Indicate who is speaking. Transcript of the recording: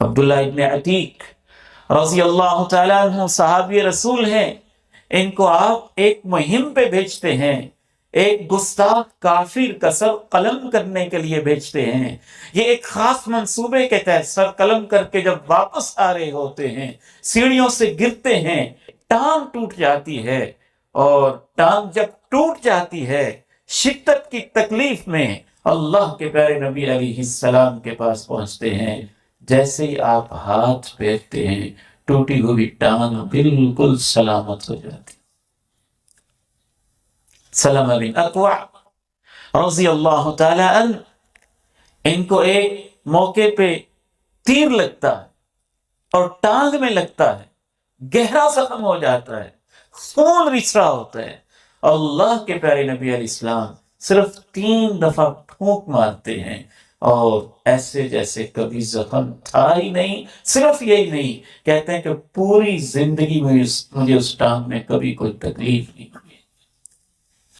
Speaker 1: عبداللہ ابن عتیق رضی اللہ تعالیٰ عنہ صحابی رسول ہیں، ان کو آپ ایک مہم پہ بھیجتے ہیں، ایک گستاخ کافر کا سر قلم کرنے کے لیے بھیجتے ہیں۔ یہ ایک خاص منصوبے کے تحت سر قلم کر کے جب واپس آ رہے ہوتے ہیں، سیڑھیوں سے گرتے ہیں، ٹانگ ٹوٹ جاتی ہے، اور ٹانگ جب ٹوٹ جاتی ہے شدت کی تکلیف میں اللہ کے پیارے نبی علیہ السلام کے پاس پہنچتے ہیں۔ جیسے ہی آپ ہاتھ پھیرتے ہیں ٹوٹی ہوئی ٹانگ بالکل سلامت ہو جاتی۔ سلمہ بن اکوع رضی اللہ تعالی عنہ، ان کو ایک موقع پہ تیر لگتا ہے اور ٹانگ میں لگتا ہے، گہرا زخم ہو جاتا ہے، خون رس رہا ہوتا ہے۔ اللہ کے پیارے نبی علیہ السلام صرف 3 دفعہ پھونک مارتے ہیں اور ایسے جیسے کبھی زخم تھا ہی نہیں۔ صرف یہی نہیں، کہتے ہیں کہ پوری زندگی میں مجھے اس ٹانگ میں کبھی کوئی تکلیف نہیں۔